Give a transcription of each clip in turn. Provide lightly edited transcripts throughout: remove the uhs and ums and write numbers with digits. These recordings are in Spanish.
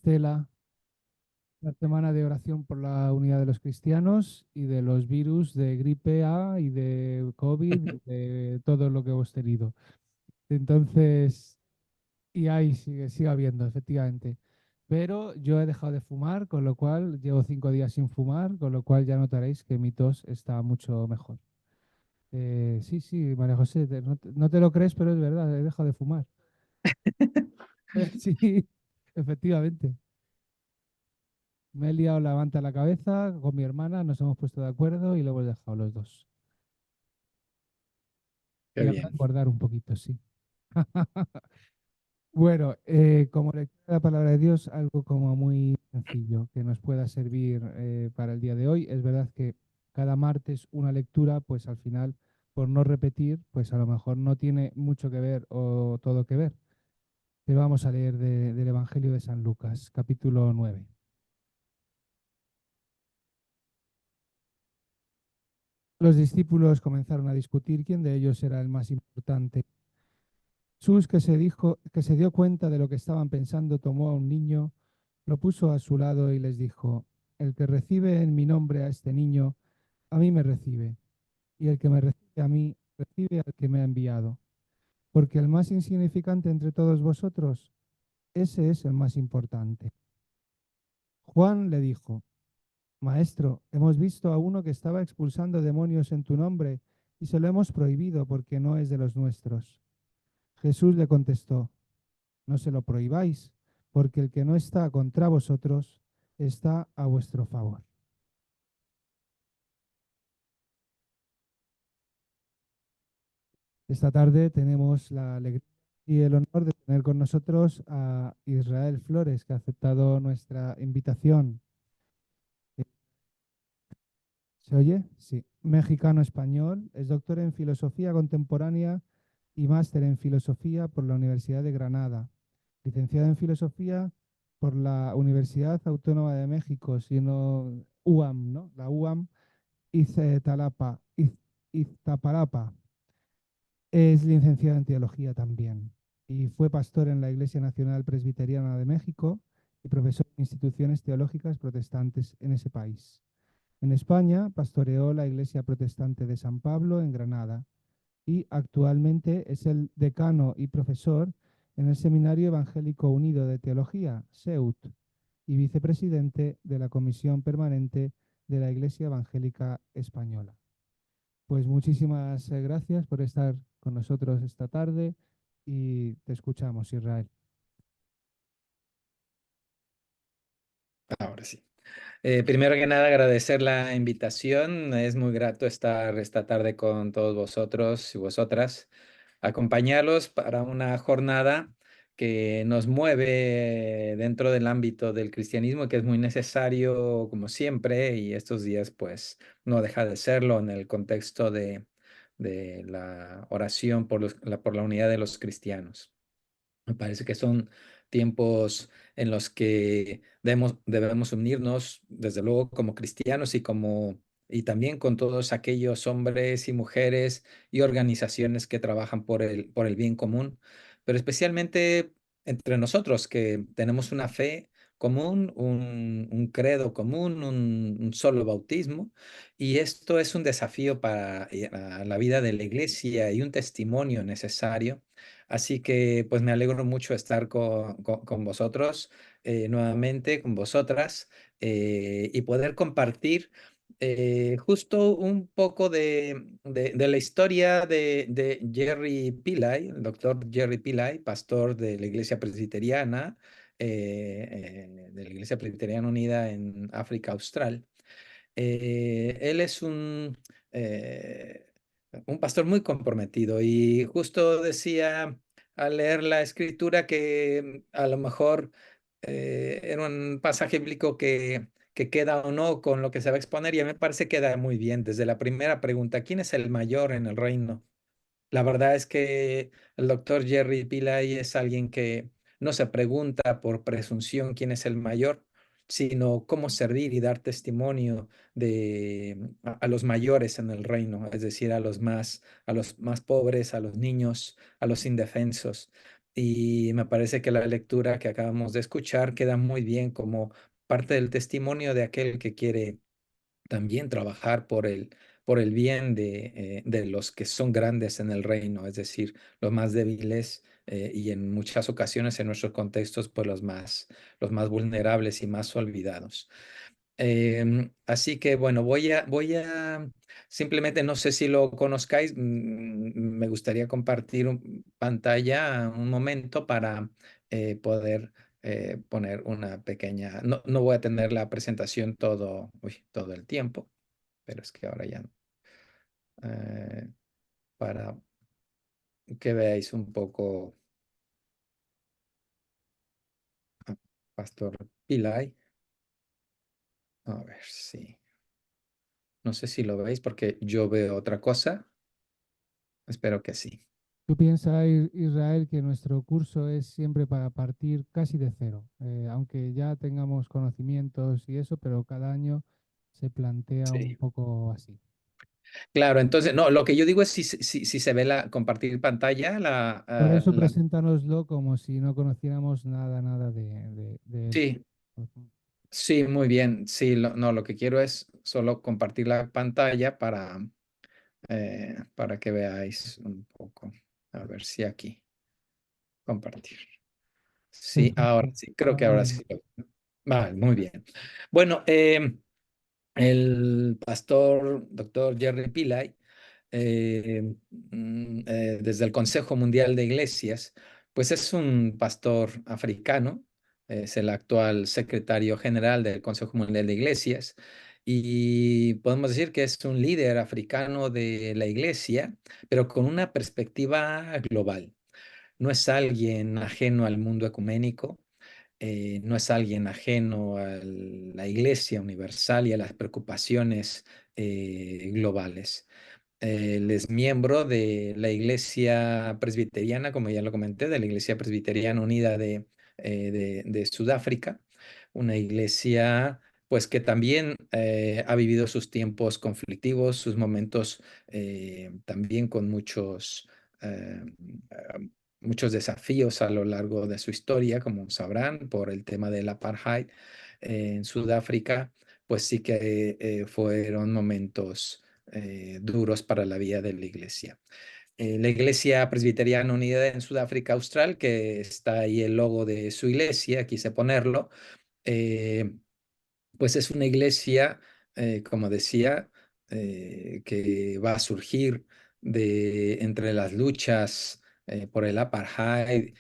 Estela, la semana de oración por la unidad de los cristianos y de los virus de gripe A y de COVID y de todo lo que hemos tenido. Entonces, y ahí sigue habiendo, efectivamente. Pero yo he dejado de fumar, con lo cual llevo 5 días sin fumar, con lo cual ya notaréis que mi tos está mucho mejor. Sí, sí, María José, no te lo crees, pero es verdad, he dejado de fumar. Sí, efectivamente. Me he liado la manta a la cabeza con mi hermana, nos hemos puesto de acuerdo y lo hemos dejado los dos. Qué Y ahora bien. acordar un poquito, sí. Bueno, como lectura de la palabra de Dios, algo como muy sencillo que nos pueda servir para el día de hoy. Es verdad que cada martes una lectura, pues al final, por no repetir, pues a lo mejor no tiene mucho que ver o todo que ver. Pero vamos a leer del Evangelio de San Lucas, capítulo 9. Los discípulos comenzaron a discutir quién de ellos era el más importante. Jesús, que se dio cuenta de lo que estaban pensando, tomó a un niño, lo puso a su lado y les dijo: El que recibe en mi nombre a este niño, a mí me recibe, y el que me recibe a mí, recibe al que me ha enviado. Porque el más insignificante entre todos vosotros, ese es el más importante. Juan le dijo: Maestro, hemos visto a uno que estaba expulsando demonios en tu nombre, y se lo hemos prohibido porque no es de los nuestros. Jesús le contestó: No se lo prohibáis, porque el que no está contra vosotros está a vuestro favor. Esta tarde tenemos la alegría y el honor de tener con nosotros a Israel Flores, que ha aceptado nuestra invitación. ¿Se oye? Sí. Mexicano-español, es doctor en Filosofía Contemporánea y máster en Filosofía por la Universidad de Granada. Licenciado en Filosofía por la Universidad Autónoma de México, sino UAM, ¿no? La UAM Iztapalapa. Es licenciado en Teología también y fue pastor en la Iglesia Nacional Presbiteriana de México y profesor en instituciones teológicas protestantes en ese país. En España pastoreó la Iglesia Protestante de San Pablo en Granada y actualmente es el decano y profesor en el Seminario Evangélico Unido de Teología, SEUT, y vicepresidente de la Comisión Permanente de la Iglesia Evangélica Española. Pues muchísimas gracias por estar con nosotros esta tarde y te escuchamos, Israel. Ahora sí. Primero que nada, agradecer la invitación. Es muy grato estar esta tarde con todos vosotros y vosotras, acompañarlos para una jornada que nos mueve dentro del ámbito del cristianismo, que es muy necesario, como siempre, y estos días, pues, no deja de serlo en el contexto de la oración por la unidad de los cristianos. Me parece que son tiempos en los que debemos unirnos, desde luego, como cristianos y también con todos aquellos hombres y mujeres y organizaciones que trabajan por el bien común, pero especialmente entre nosotros que tenemos una fe común, un credo común, un solo bautismo, y esto es un desafío para la vida de la iglesia y un testimonio necesario. Así que pues me alegro mucho estar con vosotros nuevamente, con vosotras, y poder compartir justo un poco de la historia de Jerry Pillay, el doctor Jerry Pillay, pastor de la Iglesia Presbiteriana, de la Iglesia Presbiteriana Unida en África Austral. Él es un pastor muy comprometido y justo decía al leer la escritura que a lo mejor era un pasaje bíblico que queda o no con lo que se va a exponer y a mí me parece que queda muy bien. Desde la primera pregunta, ¿quién es el mayor en el reino? La verdad es que el doctor Jerry Pillay es alguien que no se pregunta por presunción quién es el mayor, sino cómo servir y dar testimonio a los mayores en el reino, es decir, a los más pobres, a los niños, a los indefensos. y me parece que la lectura que acabamos de escuchar queda muy bien como parte del testimonio de aquel que quiere también trabajar por el bien de los que son grandes en el reino, es decir, los más débiles y en muchas ocasiones en nuestros contextos, pues los más vulnerables y más olvidados. Así que bueno, simplemente no sé si lo conozcáis, me gustaría compartir pantalla un momento para poder poner una pequeña, no voy a tener la presentación todo el tiempo, pero es que ahora ya no. Eh, para que veáis un poco a Pastor Pillay. A ver si, no sé si lo veis porque yo veo otra cosa. Espero que sí. Tú piensas, Israel, que nuestro curso es siempre para partir casi de cero, aunque ya tengamos conocimientos y eso, pero cada año se plantea un Sí. poco así. Claro, entonces, no, lo que yo digo es si se ve la compartir pantalla, Por eso preséntanoslo como si no conociéramos nada de esto. sí, Ujú. sí, muy bien. Sí, no, lo que quiero es solo compartir la pantalla para que veáis un poco. A ver si aquí, compartir. Sí, ahora Perfecto. sí, creo que Ahora ahora ya. sí. Vale, muy bien. Bueno, el pastor doctor Jerry Pillay desde el Consejo Mundial de Iglesias, pues es un pastor africano, es el actual secretario general del Consejo Mundial de Iglesias y podemos decir que es un líder africano de la iglesia, pero con una perspectiva global. No es alguien ajeno al mundo ecuménico, no es alguien ajeno a la Iglesia universal y a las preocupaciones globales. Él es miembro de la Iglesia Presbiteriana, como ya lo comenté, de la Iglesia Presbiteriana Unida de Sudáfrica, una iglesia pues que también ha vivido sus tiempos conflictivos, sus momentos también con muchos desafíos a lo largo de su historia, como sabrán, por el tema del apartheid en Sudáfrica, pues sí que fueron momentos duros para la vida de la iglesia. La Iglesia Presbiteriana Unida en Sudáfrica Austral, que está ahí el logo de su iglesia, quise ponerlo, eh, pues es una iglesia, como decía, que va a surgir entre las luchas por el apartheid,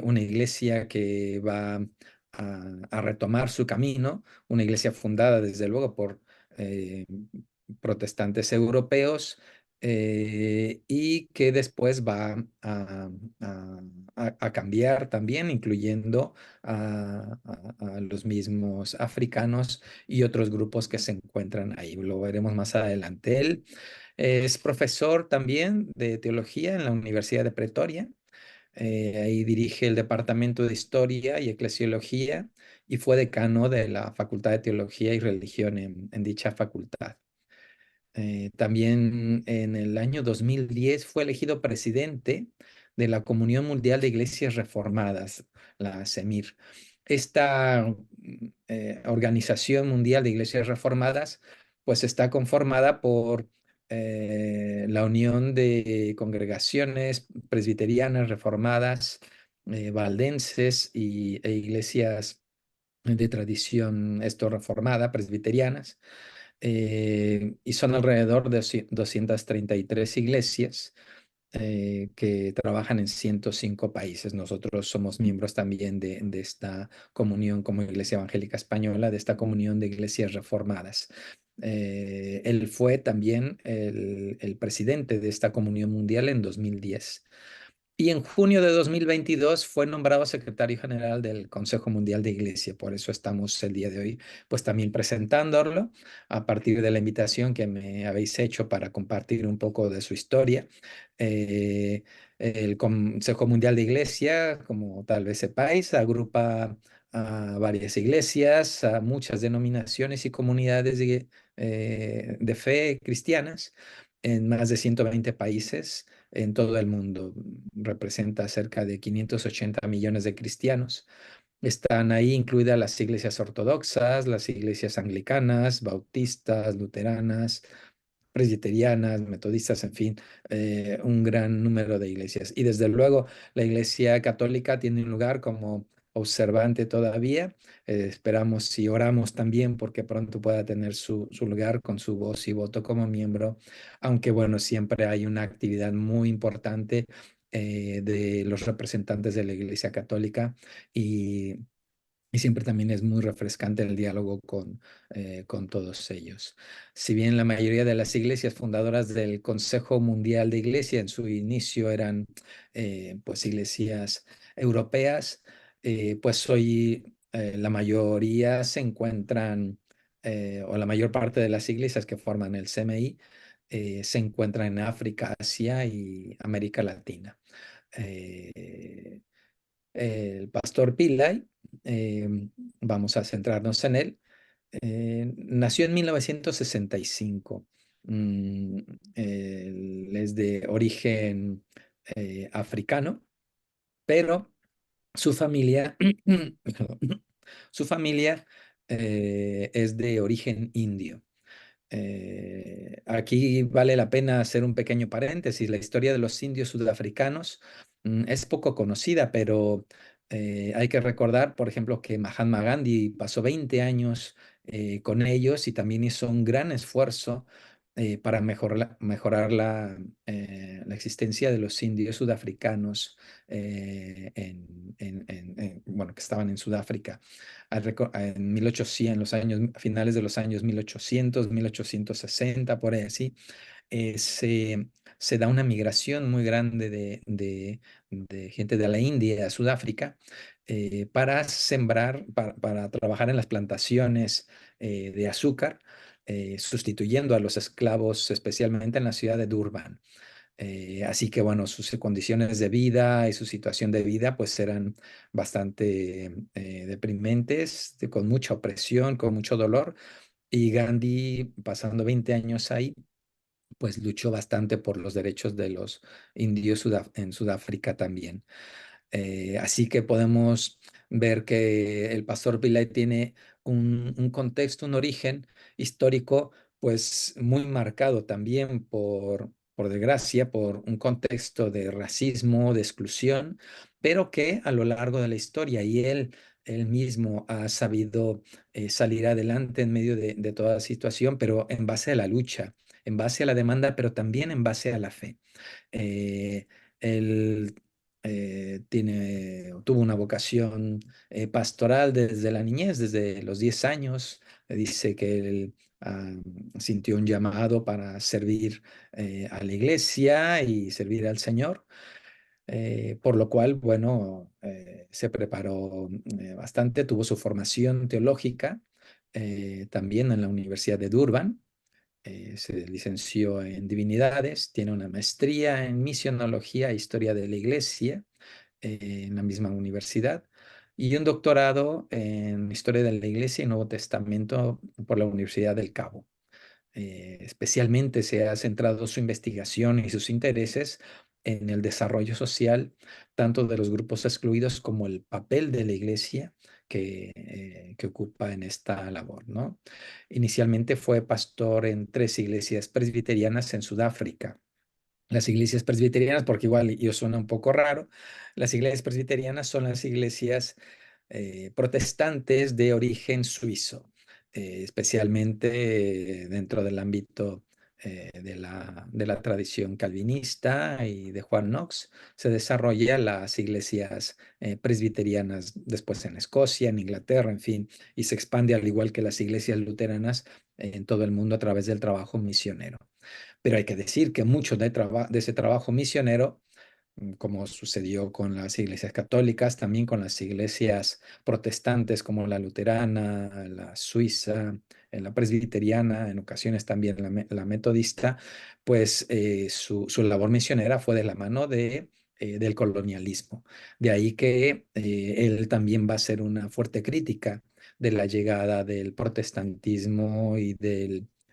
una iglesia que va a retomar su camino, una iglesia fundada desde luego por eh, protestantes europeos y que después va a- a cambiar también, incluyendo a los mismos africanos y otros grupos que se encuentran ahí. Lo veremos más adelante. Él es profesor también de teología en la Universidad de Pretoria. Ahí dirige el Departamento de Historia y Eclesiología y fue decano de la Facultad de Teología y Religión en dicha facultad. También en el año 2010 fue elegido presidente de la Comunión Mundial de Iglesias Reformadas, la CEMIR. Esta Organización Mundial de Iglesias Reformadas pues está conformada por la unión de congregaciones presbiterianas reformadas, valdenses e iglesias de tradición esto reformada, presbiterianas, y son alrededor de 233 iglesias que trabajan en 105 países. Nosotros somos miembros también de esta comunión como Iglesia Evangélica Española, de esta comunión de iglesias reformadas. Él fue también el presidente de esta comunión mundial en 2010. Y en junio de 2022 fue nombrado secretario general del Consejo Mundial de Iglesia. Por eso estamos el día de hoy, pues también presentándolo a partir de la invitación que me habéis hecho para compartir un poco de su historia. Eh, el Consejo Mundial de Iglesia, como tal vez sepáis, agrupa a varias iglesias, a muchas denominaciones y comunidades de fe cristianas en más de 120 países en todo el mundo. Representa cerca de 580 millones de cristianos. Están ahí incluidas las iglesias ortodoxas, las iglesias anglicanas, bautistas, luteranas, presbiterianas, metodistas, en fin, un gran número de iglesias. Y desde luego la Iglesia Católica tiene un lugar como observante todavía. Esperamos y oramos también porque pronto pueda tener su lugar con su voz y voto como miembro, aunque bueno, siempre hay una actividad muy importante de los representantes de la Iglesia Católica y siempre también es muy refrescante el diálogo con todos ellos. Si bien la mayoría de las iglesias fundadoras del Consejo Mundial de Iglesia en su inicio eran pues iglesias europeas, pues hoy la mayoría se encuentran, o la mayor parte de las iglesias que forman el CMI, se encuentran en África, Asia y América Latina. Eh, el pastor Pillay, vamos a centrarnos en él, nació en 1965. Mm, Él es de origen africano, pero su familia, perdón, su familia es de origen indio. Aquí vale la pena hacer un pequeño paréntesis. La historia de los indios sudafricanos es poco conocida, pero hay que recordar, por ejemplo, que Mahatma Gandhi pasó 20 años con ellos y también hizo un gran esfuerzo para mejorar la existencia de los indios sudafricanos bueno, que estaban en Sudáfrica en 1800, en los años, finales de los años 1800, 1860, por ahí así, se da una migración muy grande de gente de la India a Sudáfrica para sembrar, para trabajar en las plantaciones de azúcar, sustituyendo a los esclavos, especialmente en la ciudad de Durban. Así que bueno, sus condiciones de vida y su situación de vida pues eran bastante deprimentes, con mucha opresión, con mucho dolor. Y Gandhi, pasando 20 años ahí, pues luchó bastante por los derechos de los indios en Sudáfrica también. Así que podemos ver que el pastor Pillay tiene un contexto, un origen histórico, pues muy marcado también por desgracia, por un contexto de racismo, de exclusión, pero que a lo largo de la historia y él mismo ha sabido salir adelante en medio de toda la situación, pero en base a la lucha, en base a la demanda, pero también en base a la fe. Eh, él tuvo una vocación pastoral desde la niñez, desde los 10 años. Dice que él sintió un llamado para servir a la iglesia y servir al Señor, por lo cual, bueno, se preparó bastante, tuvo su formación teológica también en la Universidad de Durban. Se licenció en divinidades, tiene una maestría en misionología e historia de la iglesia en la misma universidad y un doctorado en historia de la iglesia y Nuevo Testamento por la Universidad del Cabo. Especialmente se ha centrado su investigación y sus intereses en el desarrollo social, tanto de los grupos excluidos como el papel de la iglesia que ocupa en esta labor, ¿no? Inicialmente fue pastor en 3 iglesias presbiterianas en Sudáfrica. Las iglesias presbiterianas, porque igual yo suena un poco raro, las iglesias presbiterianas son las iglesias protestantes de origen suizo, especialmente dentro del ámbito de la tradición calvinista y de Juan Knox. Se desarrollan las iglesias presbiterianas después en Escocia, en Inglaterra, en fin, y se expande al igual que las iglesias luteranas en todo el mundo a través del trabajo misionero. Pero hay que decir que mucho de ese trabajo misionero, como sucedió con las iglesias católicas, también con las iglesias protestantes como la luterana, la suiza, la presbiteriana, en ocasiones también la metodista, pues su labor misionera fue de la mano del colonialismo. De ahí que él también va a ser una fuerte crítica de la llegada del protestantismo y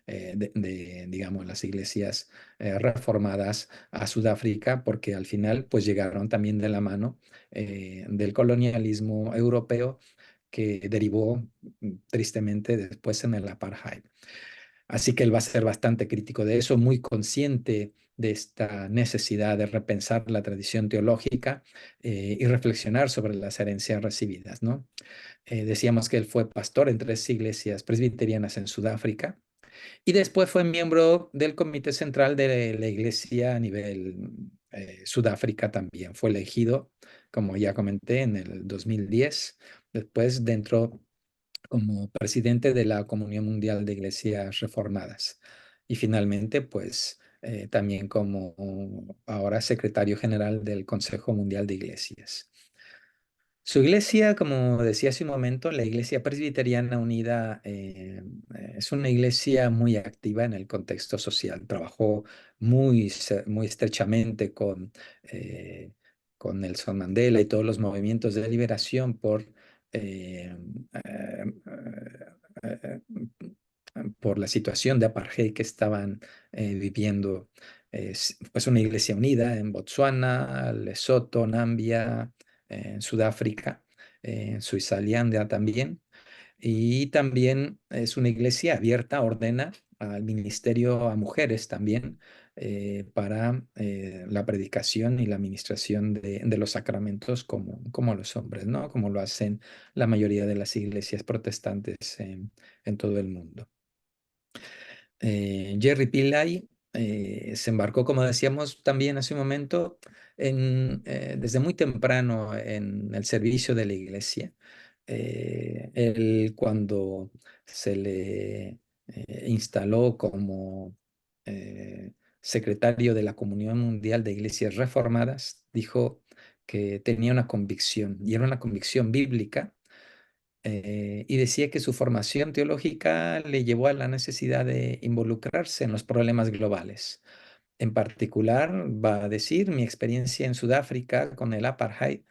digamos, las iglesias reformadas a Sudáfrica, porque al final pues llegaron también de la mano del colonialismo europeo que derivó tristemente después en el apartheid. Así que él va a ser bastante crítico de eso, muy consciente de esta necesidad de repensar la tradición teológica y reflexionar sobre las herencias recibidas, ¿no? Decíamos que él fue pastor en 3 iglesias presbiterianas en Sudáfrica y después fue miembro del comité central de la iglesia a nivel Sudáfrica también. Fue elegido, como ya comenté, en el 2010, después dentro como presidente de la Comunión Mundial de Iglesias Reformadas y finalmente, pues, también como ahora secretario general del Consejo Mundial de Iglesias. Su iglesia, como decía hace un momento, la Iglesia Presbiteriana Unida, es una iglesia muy activa en el contexto social. Trabajó muy estrechamente con Nelson Mandela y todos los movimientos de liberación eh, eh, eh, por la situación de apartheid que estaban viviendo. Es pues una iglesia unida en Botsuana, Lesoto, Nambia, en Sudáfrica, en Suizalandia también. Y también es una iglesia abierta, ordena al ministerio a mujeres también para la predicación y la administración de los sacramentos como los hombres, ¿no? Como lo hacen la mayoría de las iglesias protestantes en todo el mundo. Jerry Pillay se embarcó, como decíamos también hace un momento, desde muy temprano en el servicio de la iglesia. Él cuando se le instaló como secretario de la Comunión Mundial de Iglesias Reformadas, dijo que tenía una convicción, y era una convicción bíblica y decía que su formación teológica le llevó a la necesidad de involucrarse en los problemas globales. En particular, va a decir, mi experiencia en Sudáfrica con el apartheid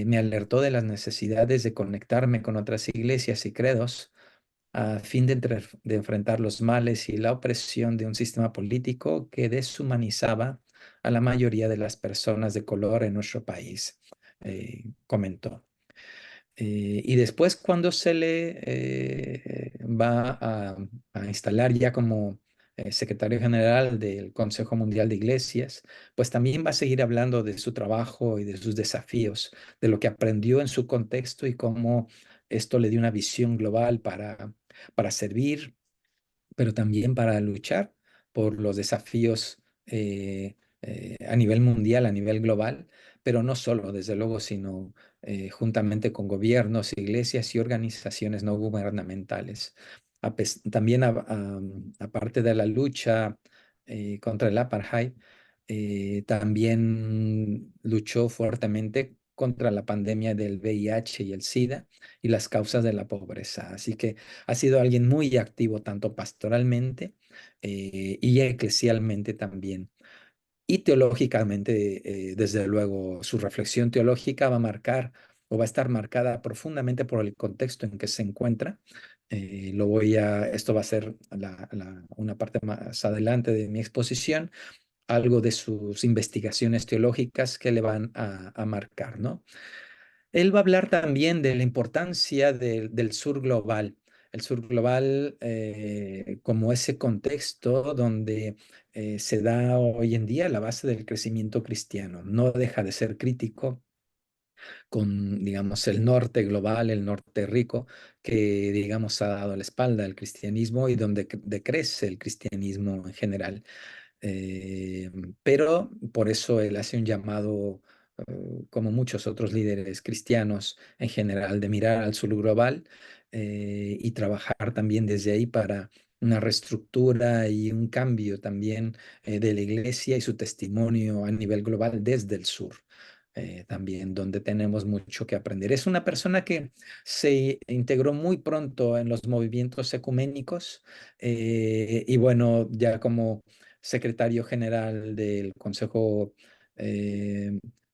me alertó de las necesidades de conectarme con otras iglesias y credos a fin de enfrentar los males y la opresión de un sistema político que deshumanizaba a la mayoría de las personas de color en nuestro país, comentó. Y después cuando se le va a instalar ya como secretario general del Consejo Mundial de Iglesias, pues también va a seguir hablando de su trabajo y de sus desafíos, de lo que aprendió en su contexto y cómo esto le dio una visión global para servir pero también para luchar por los desafíos a nivel mundial, a nivel global, pero no solo, desde luego, sino juntamente con gobiernos, iglesias y organizaciones no gubernamentales. También, aparte de la lucha contra el apartheid, también luchó fuertemente contra la pandemia del VIH y el SIDA y las causas de la pobreza. Así que ha sido alguien muy activo tanto pastoralmente y eclesialmente también. Y teológicamente, desde luego, su reflexión teológica va a marcar o va a estar marcada profundamente por el contexto en que se encuentra. Esto va a ser una parte más adelante de mi exposición, algo de sus investigaciones teológicas que le van a marcar, ¿no? Él va a hablar también de la importancia del sur global. El sur global como ese contexto donde se da hoy en día la base del crecimiento cristiano. No deja de ser crítico con, digamos, el norte global, el norte rico, que, digamos, ha dado la espalda al cristianismo y donde decrece el cristianismo en general. Eh, pero por eso él hace un llamado, como muchos otros líderes cristianos en general, de mirar al sur global y trabajar también desde ahí para una reestructura y un cambio también de la iglesia y su testimonio a nivel global desde el sur. También donde tenemos mucho que aprender. Es una persona que se integró muy pronto en los movimientos ecuménicos y bueno, ya como secretario general del Consejo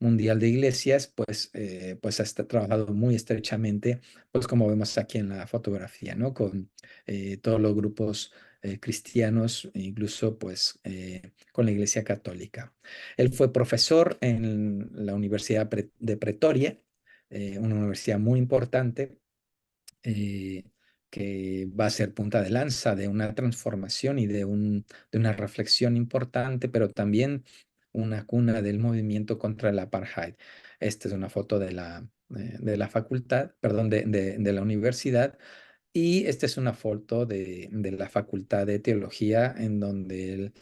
Mundial de Iglesias, pues ha trabajado muy estrechamente, pues como vemos aquí en la fotografía, ¿no? Con todos los grupos cristianos, incluso pues con la Iglesia Católica. Él fue profesor en la Universidad de Pretoria, una universidad muy importante, eh, que va a ser punta de lanza de una transformación y de una reflexión importante, pero también una cuna del movimiento contra el apartheid. Esta es una foto de la facultad, perdón, de la universidad. Y esta es una foto de la Facultad de Teología, en donde él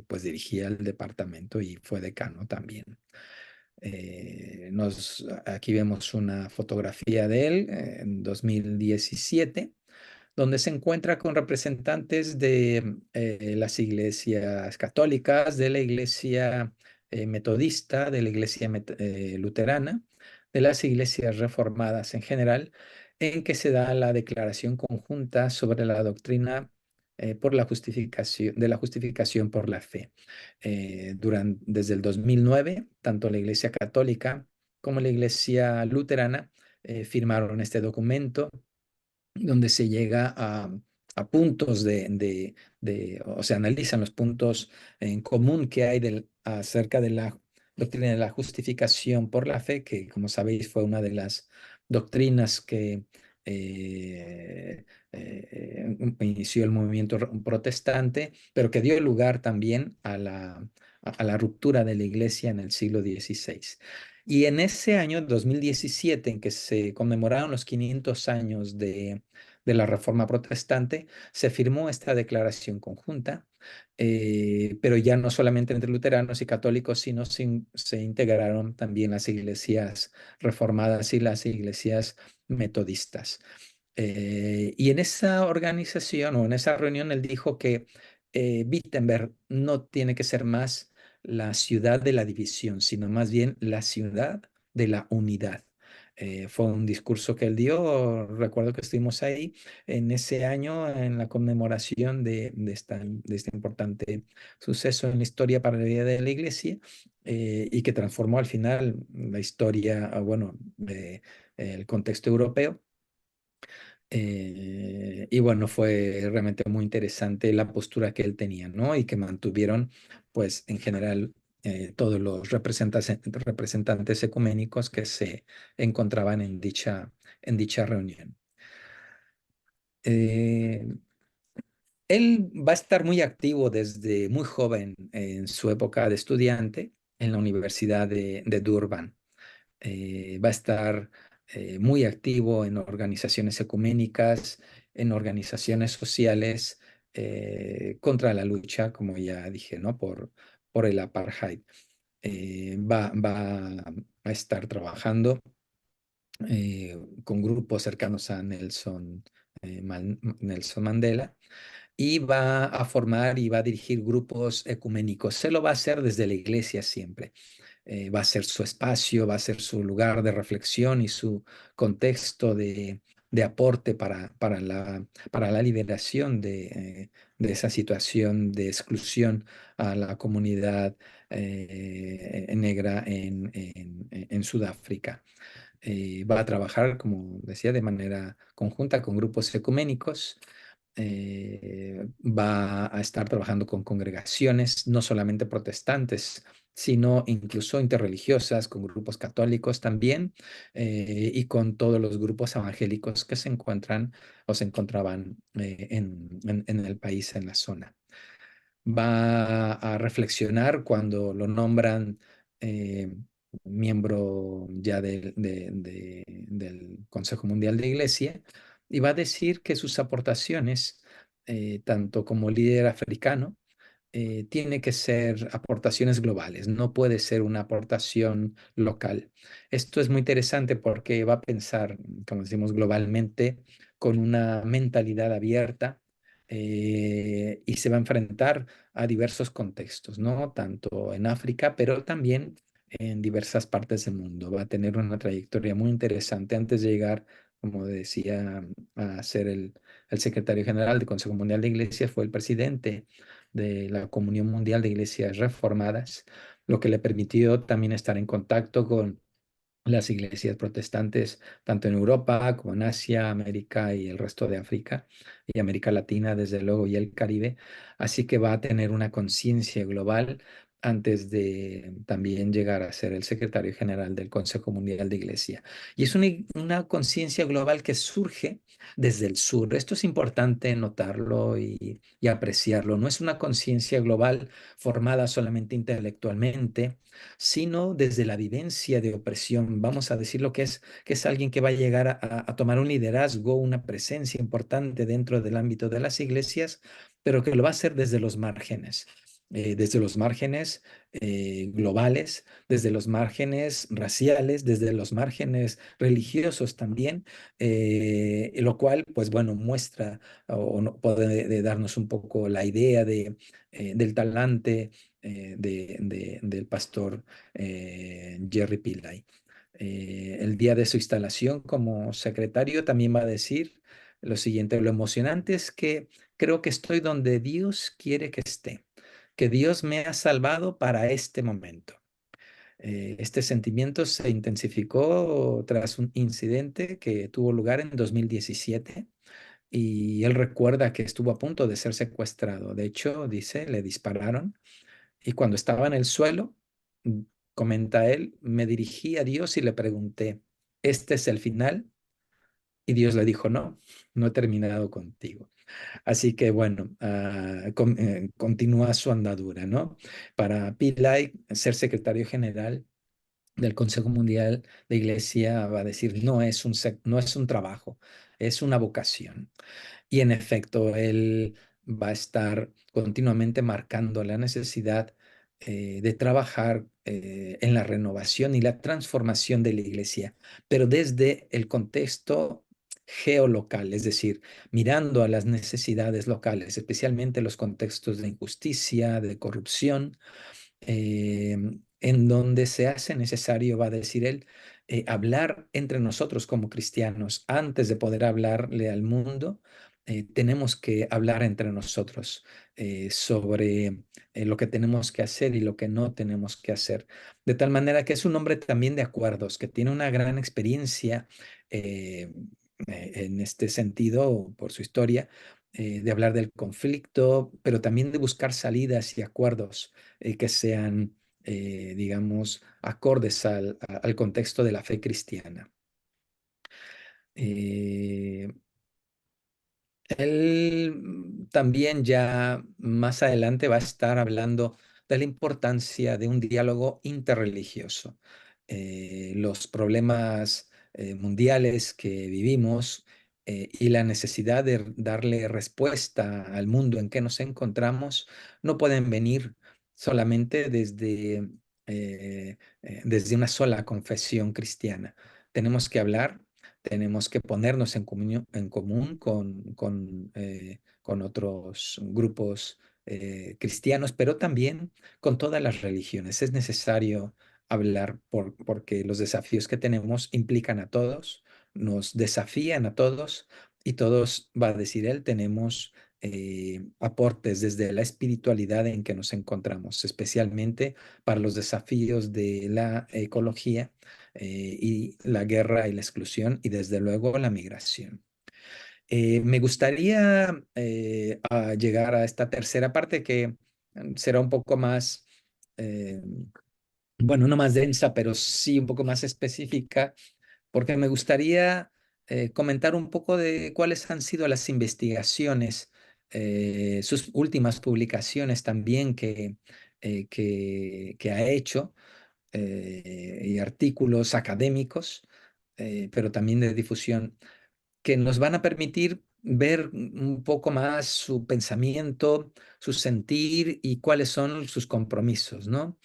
pues dirigía el departamento y fue decano también. Aquí vemos una fotografía de él en 2017, donde se encuentra con representantes de las iglesias católicas, de la iglesia metodista, de la iglesia luterana, de las iglesias reformadas en general, en que se da la declaración conjunta sobre la doctrina por la justificación, de la justificación por la fe. Desde el 2009, tanto la iglesia católica como la iglesia luterana firmaron este documento donde se llega a puntos o se analizan los puntos en común que hay acerca de la doctrina de la justificación por la fe, que como sabéis fue una de las doctrinas que inició el movimiento protestante, pero que dio lugar también a la ruptura de la iglesia en el siglo XVI. Y en ese año, 2017, en que se conmemoraron los 500 años de la Reforma Protestante, se firmó esta declaración conjunta, pero ya no solamente entre luteranos y católicos, sino se integraron también las iglesias reformadas y las iglesias metodistas. Y en esa organización o en esa reunión él dijo que Wittenberg no tiene que ser más la ciudad de la división, sino más bien la ciudad de la unidad. Fue un discurso que él dio, recuerdo que estuvimos ahí en ese año en la conmemoración de este importante suceso en la historia para la vida de la iglesia, y que transformó al final la historia, bueno, el contexto europeo. Y bueno, fue realmente muy interesante la postura que él tenía, ¿no? Y que mantuvieron, pues, en general, todos los representantes ecuménicos que se encontraban en dicha reunión. Eh, Él va a estar muy activo desde muy joven en su época de estudiante en la Universidad de Durban. Va a estar muy activo en organizaciones ecuménicas, en organizaciones sociales contra la lucha, como ya dije, ¿no? Por el apartheid. Va a estar trabajando con grupos cercanos a Nelson Mandela, y va a formar y va a dirigir grupos ecuménicos. Se lo va a hacer desde la iglesia siempre. Va a ser su espacio, va a ser su lugar de reflexión y su contexto de aporte para la liberación de esa situación de exclusión a la comunidad negra en Sudáfrica. Va a trabajar, como decía, de manera conjunta con grupos ecuménicos. Va a estar trabajando con congregaciones, no solamente protestantes, sino incluso interreligiosas, con grupos católicos también, y con todos los grupos evangélicos que se encuentran o se encontraban en el país, en la zona. Va a reflexionar cuando lo nombran miembro ya del Consejo Mundial de Iglesia, y va a decir que sus aportaciones, tanto como líder africano, tiene que ser aportaciones globales, no puede ser una aportación local. Esto es muy interesante porque va a pensar, como decimos, globalmente, con una mentalidad abierta, y se va a enfrentar a diversos contextos, ¿no? Tanto en África, pero también en diversas partes del mundo. Va a tener una trayectoria muy interesante antes de llegar, como decía, a ser el secretario general del Consejo Mundial de Iglesias. Fue el presidente de la Comunión Mundial de Iglesias Reformadas, lo que le permitió también estar en contacto con las iglesias protestantes, tanto en Europa como en Asia, América y el resto de África y América Latina, desde luego, y el Caribe. Así que va a tener una conciencia global antes de también llegar a ser el secretario general del Consejo Mundial de Iglesia. Y es una conciencia global que surge desde el sur. Esto es importante notarlo y apreciarlo. No es una conciencia global formada solamente intelectualmente, sino desde la vivencia de opresión. Vamos a decir lo que es alguien que va a llegar a tomar un liderazgo, una presencia importante dentro del ámbito de las iglesias, pero que lo va a hacer desde los márgenes globales, desde los márgenes raciales, desde los márgenes religiosos también, lo cual, pues bueno, muestra o no, puede darnos un poco la idea del talante del pastor Jerry Pillay. El día de su instalación como secretario también va a decir lo siguiente: lo emocionante es que creo que estoy donde Dios quiere que esté, que Dios me ha salvado para este momento. Este sentimiento se intensificó tras un incidente que tuvo lugar en 2017 y él recuerda que estuvo a punto de ser secuestrado. De hecho, dice, le dispararon y cuando estaba en el suelo, mm, comenta él, me dirigí a Dios y le pregunté, ¿este es el final? Y Dios le dijo, no, no he terminado contigo. Así que bueno, continúa su andadura, ¿no? Para Pillay, ser secretario general del Consejo Mundial de Iglesia va a decir, no es un trabajo, es una vocación. Y en efecto, él va a estar continuamente marcando la necesidad de trabajar en la renovación y la transformación de la iglesia, pero desde el contexto geolocal, es decir, mirando a las necesidades locales, especialmente los contextos de injusticia, de corrupción, en donde se hace necesario, va a decir él, hablar entre nosotros como cristianos. Antes de poder hablarle al mundo, tenemos que hablar entre nosotros sobre lo que tenemos que hacer y lo que no tenemos que hacer. De tal manera que es un hombre también de acuerdos, que tiene una gran experiencia eh, en este sentido por su historia. De hablar del conflicto, pero también de buscar salidas y acuerdos que sean, digamos, acordes al contexto de la fe cristiana. Eh, Él también ya más adelante va a estar hablando de la importancia de un diálogo interreligioso. Los problemas mundiales que vivimos y la necesidad de darle respuesta al mundo en que nos encontramos no pueden venir solamente desde una sola confesión cristiana. Tenemos que hablar, tenemos que ponernos en común con otros grupos cristianos, pero también con todas las religiones. Es necesario hablar porque los desafíos que tenemos implican a todos, nos desafían a todos y todos, va a decir él, tenemos aportes desde la espiritualidad en que nos encontramos, especialmente para los desafíos de la ecología y la guerra y la exclusión y desde luego la migración. Me gustaría llegar a esta tercera parte que será un poco más, eh, bueno, no más densa, pero sí un poco más específica, porque me gustaría comentar un poco de cuáles han sido las investigaciones, sus últimas publicaciones también que ha hecho y artículos académicos, pero también de difusión, que nos van a permitir ver un poco más su pensamiento, su sentir y cuáles son sus compromisos, ¿no?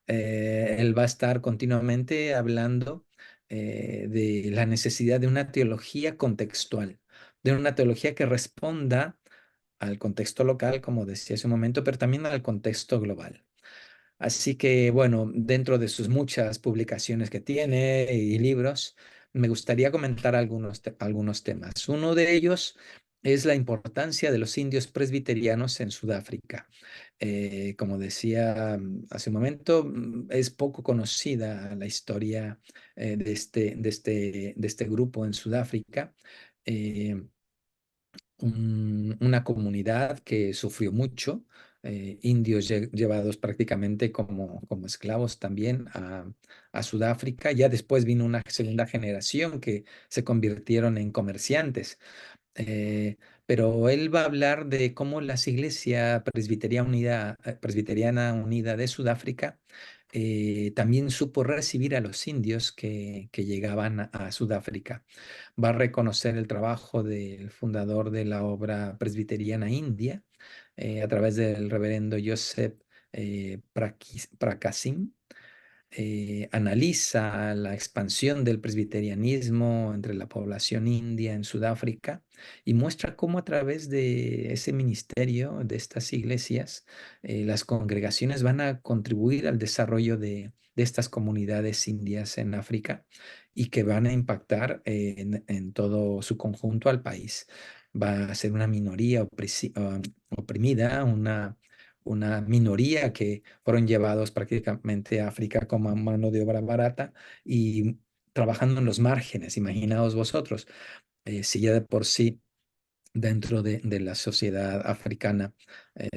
Él va a estar continuamente hablando de la necesidad de una teología contextual, de una teología que responda al contexto local, como decía hace un momento, pero también al contexto global. Así que, bueno, dentro de sus muchas publicaciones que tiene y libros, me gustaría comentar algunos temas. Uno de ellos es la importancia de los indios presbiterianos en Sudáfrica. Como decía hace un momento, es poco conocida la historia de este grupo en Sudáfrica. Eh, una comunidad que sufrió mucho, indios llevados prácticamente como esclavos también a Sudáfrica. Ya después vino una segunda generación que se convirtieron en comerciantes. Eh, pero él va a hablar de cómo las iglesias presbiteriana unida de Sudáfrica también supo recibir a los indios que llegaban a Sudáfrica. Va a reconocer el trabajo del fundador de la obra presbiteriana india a través del reverendo Joseph Prakasam. Analiza la expansión del presbiterianismo entre la población india en Sudáfrica y muestra cómo a través de ese ministerio, de estas iglesias, las congregaciones van a contribuir al desarrollo de estas comunidades indias en África y que van a impactar en todo su conjunto al país. Va a ser una minoría oprimida, una minoría que fueron llevados prácticamente a África como mano de obra barata y trabajando en los márgenes. Imaginaos vosotros, si ya de por sí dentro de la sociedad africana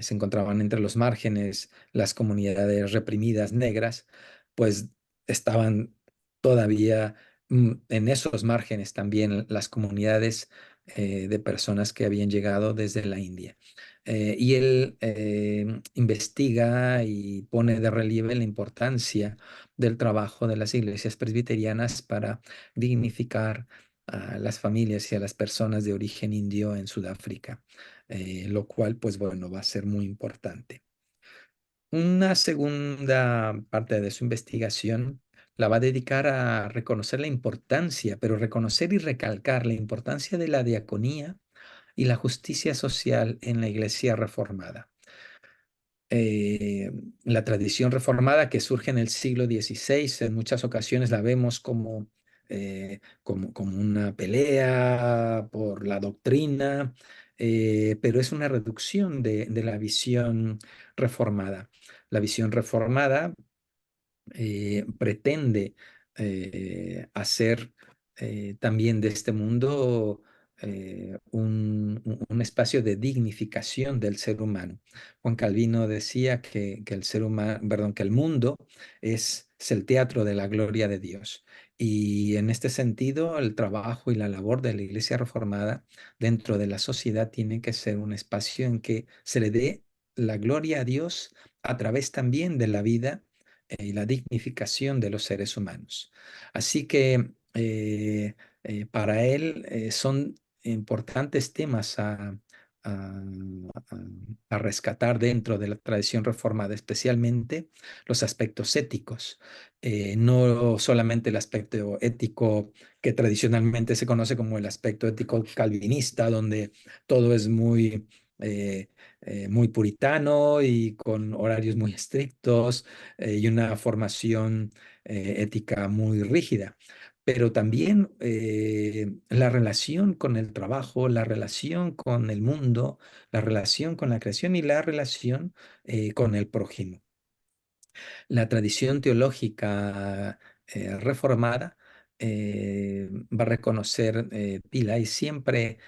se encontraban entre los márgenes las comunidades reprimidas negras, pues estaban todavía en esos márgenes también las comunidades de personas que habían llegado desde la India. Y él investiga y pone de relieve la importancia del trabajo de las iglesias presbiterianas para dignificar a las familias y a las personas de origen indio en Sudáfrica, lo cual, pues bueno, va a ser muy importante. Una segunda parte de su investigación la va a dedicar a reconocer la importancia, pero reconocer y recalcar la importancia de la diaconía y la justicia social en la Iglesia reformada. eh, la tradición reformada que surge en el siglo XVI, en muchas ocasiones la vemos como una pelea por la doctrina, pero es una reducción de la visión reformada. La visión reformada pretende hacer también de este mundo un espacio de dignificación del ser humano. Juan Calvino decía que el ser humano, perdón, que el mundo es el teatro de la gloria de Dios. Y en este sentido, el trabajo y la labor de la Iglesia Reformada dentro de la sociedad tiene que ser un espacio en que se le dé la gloria a Dios a través también de la vida y la dignificación de los seres humanos. Así que para él son importantes temas a- a- a rescatar dentro de la tradición reformada, especialmente los aspectos éticos. No solamente el aspecto ético que tradicionalmente se conoce como el aspecto ético calvinista, donde todo es muy puritano y con horarios muy estrictos y una formación ética muy rígida, pero también la relación con el trabajo, la relación con el mundo, la relación con la creación y la relación con el prójimo. La tradición teológica reformada va a reconocer Pila y siempre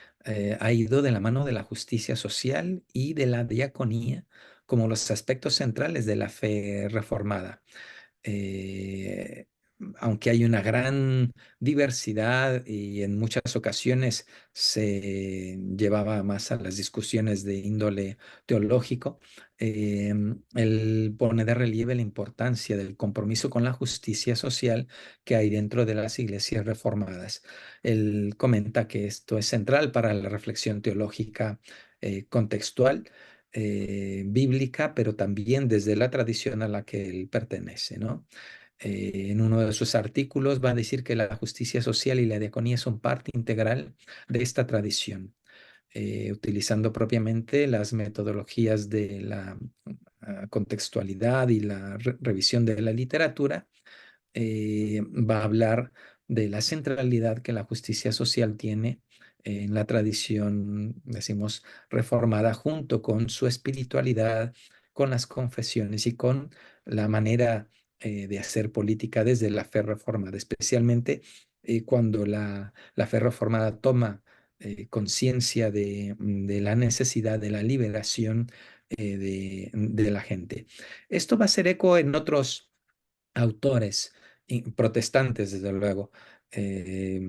ha ido de la mano de la justicia social y de la diaconía como los aspectos centrales de la fe reformada. eh, Aunque hay una gran diversidad y en muchas ocasiones se llevaba más a las discusiones de índole teológico, él pone de relieve la importancia del compromiso con la justicia social que hay dentro de las iglesias reformadas. Él comenta que esto es central para la reflexión teológica contextual bíblica, pero también desde la tradición a la que él pertenece, ¿no? En uno de sus artículos va a decir que la justicia social y la diaconía son parte integral de esta tradición, utilizando propiamente las metodologías de la contextualidad y la revisión de la literatura. Va a hablar de la centralidad que la justicia social tiene en la tradición, decimos, reformada, junto con su espiritualidad, con las confesiones y con la manera de hacer política desde la fe reformada, especialmente cuando la fe reformada toma conciencia de la necesidad de la liberación de la gente. Esto va a ser eco en otros autores protestantes, desde luego. Eh,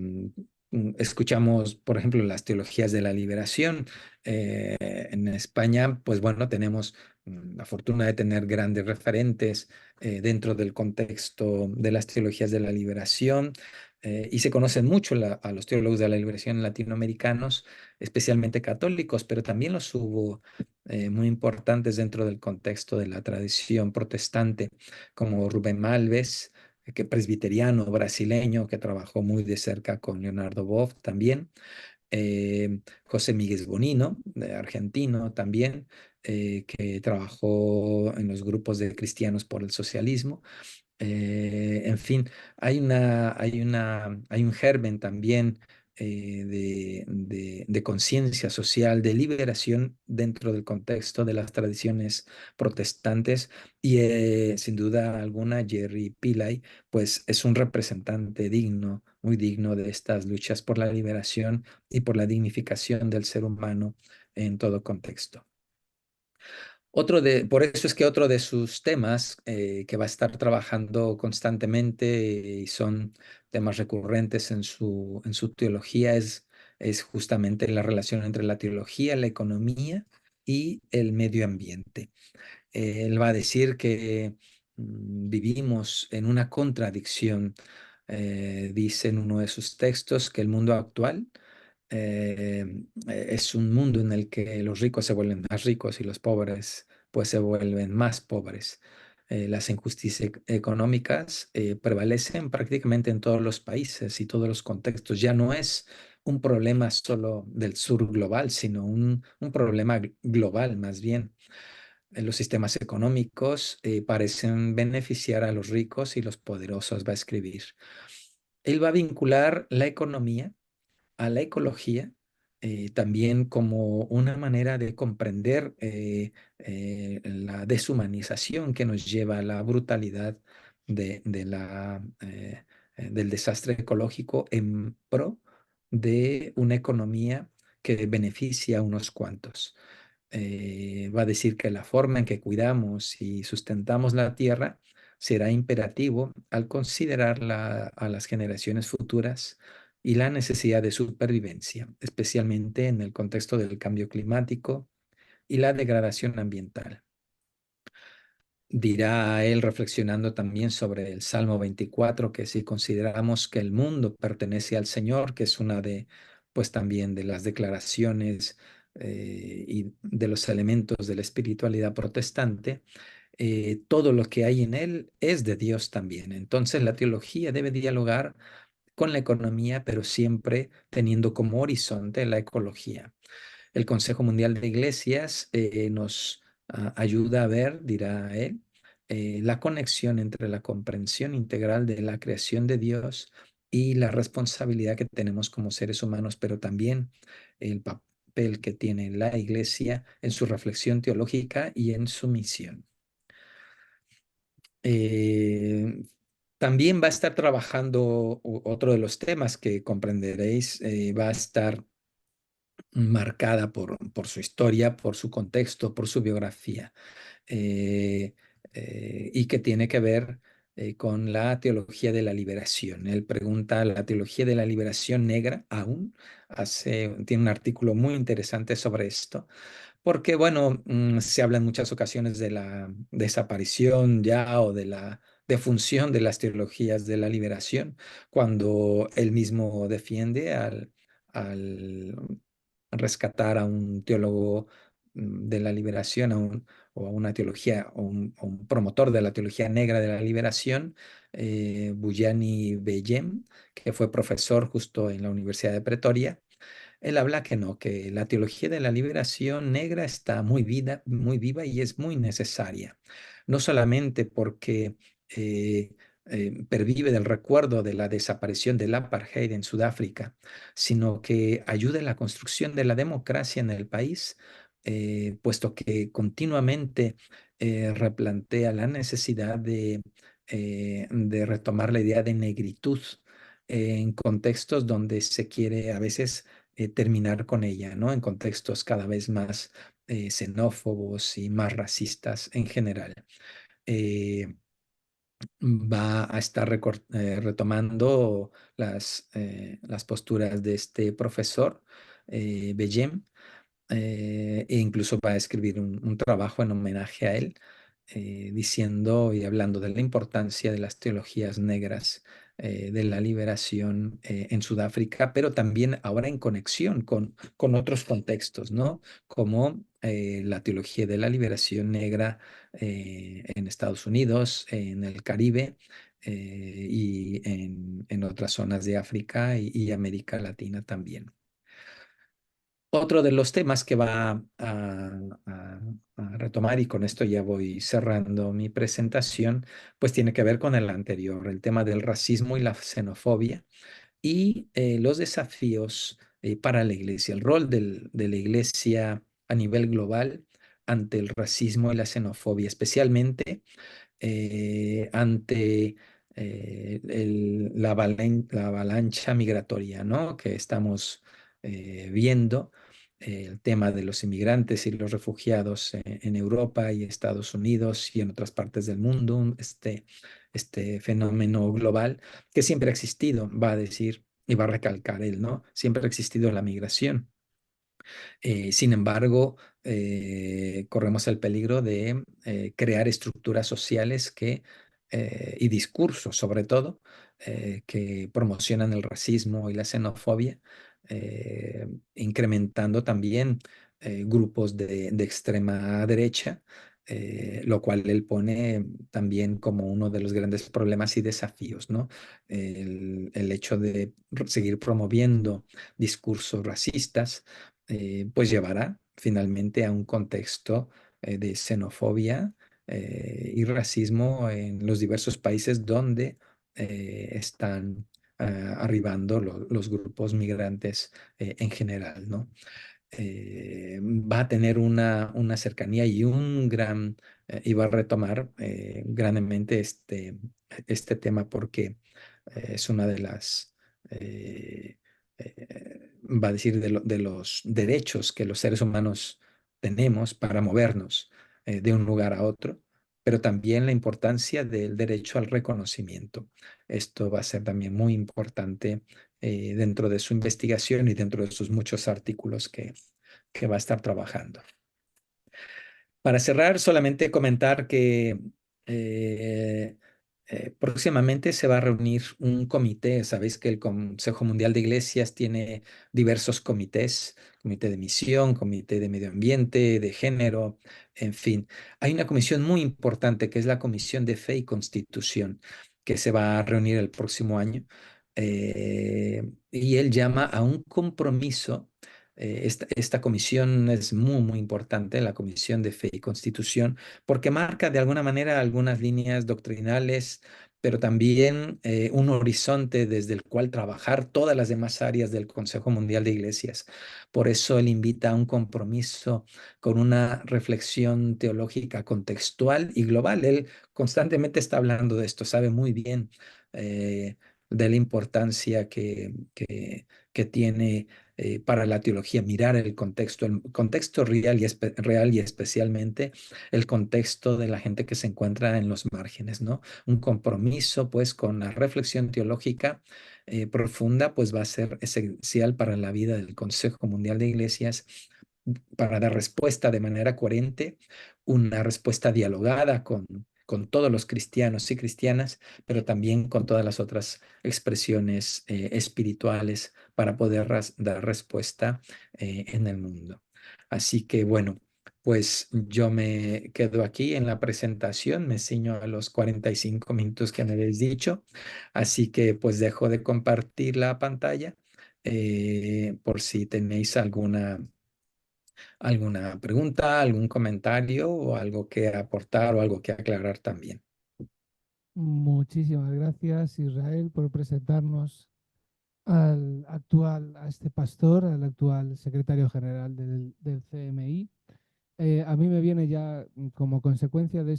Escuchamos, por ejemplo, las teologías de la liberación. En España, pues bueno, tenemos la fortuna de tener grandes referentes dentro del contexto de las teologías de la liberación. Y se conocen mucho a los teólogos de la liberación latinoamericanos, especialmente católicos, pero también los hubo muy importantes dentro del contexto de la tradición protestante como Rubén Malves, que presbiteriano brasileño, que trabajó muy de cerca con Leonardo Boff también, José Miguel Bonino, argentino también, que trabajó en los grupos de cristianos por el socialismo. En fin, hay un germen también de conciencia social, de liberación dentro del contexto de las tradiciones protestantes y sin duda alguna Jerry Pillay pues es un representante digno, muy digno de estas luchas por la liberación y por la dignificación del ser humano en todo contexto. Por eso es que otro de sus temas que va a estar trabajando constantemente y son temas recurrentes en su teología es justamente la relación entre la teología, la economía y el medio ambiente. Él va a decir que vivimos en una contradicción. Dice en uno de sus textos que el mundo actual es un mundo en el que los ricos se vuelven más ricos y los pobres pues se vuelven más pobres. Las injusticias económicas prevalecen prácticamente en todos los países y todos los contextos. Ya no es un problema solo del sur global, sino un problema global más bien. Los sistemas económicos parecen beneficiar a los ricos y los poderosos, va a escribir. Él va a vincular la economía a la ecología también como una manera de comprender la deshumanización que nos lleva a la brutalidad del desastre ecológico en pro de una economía que beneficia a unos cuantos. Va a decir que la forma en que cuidamos y sustentamos la tierra será imperativo al considerar a las generaciones futuras y la necesidad de supervivencia, especialmente en el contexto del cambio climático y la degradación ambiental. Dirá él reflexionando también sobre el Salmo 24, que si consideramos que el mundo pertenece al Señor, que es una pues también de las declaraciones y de los elementos de la espiritualidad protestante, todo lo que hay en él es de Dios también. Entonces la teología debe dialogar con la economía, pero siempre teniendo como horizonte la ecología. El Consejo Mundial de Iglesias nos ayuda a ver, dirá él, la conexión entre la comprensión integral de la creación de Dios y la responsabilidad que tenemos como seres humanos, pero también el papel que tiene la Iglesia en su reflexión teológica y en su misión. Eh, También va a estar trabajando otro de los temas que comprenderéis, va a estar marcada por su historia, por su contexto, por su biografía, eh, y que tiene que ver con la teología de la liberación. Él pregunta, ¿la teología de la liberación negra aún? Tiene un artículo muy interesante sobre esto. Porque, bueno, se habla en muchas ocasiones de la desaparición ya o de la defunción de las teologías de la liberación, cuando él mismo defiende al rescatar a un teólogo de la liberación o a una teología o un promotor de la teología negra de la liberación, Buyani Beyem, que fue profesor justo en la Universidad de Pretoria. Él habla que no, que la teología de la liberación negra está muy viva y es muy necesaria. No solamente porque pervive del recuerdo de la desaparición del apartheid en Sudáfrica, sino que ayuda en la construcción de la democracia en el país, puesto que continuamente replantea la necesidad de retomar la idea de negritud en contextos donde se quiere a veces terminar con ella, ¿no? En contextos cada vez más xenófobos y más racistas en general. Eh, Va a estar retomando las posturas de este profesor, Bellem, e incluso va a escribir un trabajo en homenaje a él, diciendo y hablando de la importancia de las teologías negras, de la liberación en Sudáfrica, pero también ahora en conexión con otros contextos, ¿no? Como la teología de la liberación negra en Estados Unidos, en el Caribe. Y en otras zonas de África y América Latina también. Otro de los temas que va a retomar, y con esto ya voy cerrando mi presentación, pues tiene que ver con el anterior, el tema del racismo y la xenofobia y los desafíos para la iglesia, el rol de la iglesia a nivel global ante el racismo y la xenofobia, especialmente ante la avalancha migratoria, ¿no? Que estamos viendo, el tema de los inmigrantes y los refugiados en Europa y Estados Unidos y en otras partes del mundo, este fenómeno global que siempre ha existido, va a decir y va a recalcar él, ¿no? Siempre ha existido la migración. Sin embargo, corremos el peligro de crear estructuras sociales y discursos, sobre todo, que promocionan el racismo y la xenofobia, incrementando también grupos de extrema derecha, lo cual él pone también como uno de los grandes problemas y desafíos, ¿no? El hecho de seguir promoviendo discursos racistas pues llevará finalmente a un contexto de xenofobia y racismo en los diversos países donde están arribando los grupos migrantes en general, ¿no? Va a tener una cercanía y y va a retomar grandemente este tema porque es una de va a decir, de los derechos que los seres humanos tenemos para movernos de un lugar a otro, pero también la importancia del derecho al reconocimiento. Esto va a ser también muy importante dentro de su investigación y dentro de sus muchos artículos que va a estar trabajando. Para cerrar, solamente comentar que eh, próximamente se va a reunir un comité. Sabéis que el Consejo Mundial de Iglesias tiene diversos comités, comité de misión, comité de medio ambiente, de género, en fin. Hay una comisión muy importante que es la Comisión de Fe y Constitución, que se va a reunir el próximo año. Y él llama a un compromiso. Esta comisión es muy, muy importante, la Comisión de Fe y Constitución, porque marca de alguna manera algunas líneas doctrinales, pero también un horizonte desde el cual trabajar todas las demás áreas del Consejo Mundial de Iglesias. Por eso él invita a un compromiso con una reflexión teológica contextual y global. Él constantemente está hablando de esto, sabe muy bien de la importancia que tiene para la teología, mirar el contexto real y especialmente el contexto de la gente que se encuentra en los márgenes, ¿no? Un compromiso, pues, con la reflexión teológica profunda, pues, va a ser esencial para la vida del Consejo Mundial de Iglesias para dar respuesta de manera coherente, una respuesta dialogada con todos los cristianos y cristianas, pero también con todas las otras expresiones espirituales para poder dar respuesta en el mundo. Así que bueno, pues yo me quedo aquí en la presentación, me ciño a los 45 minutos que me habéis dicho, así que pues dejo de compartir la pantalla por si tenéis alguna pregunta, algún comentario o algo que aportar o algo que aclarar también. Muchísimas gracias, Israel, por presentarnos a este pastor, al actual secretario general del CMI. A mí me viene ya como consecuencia de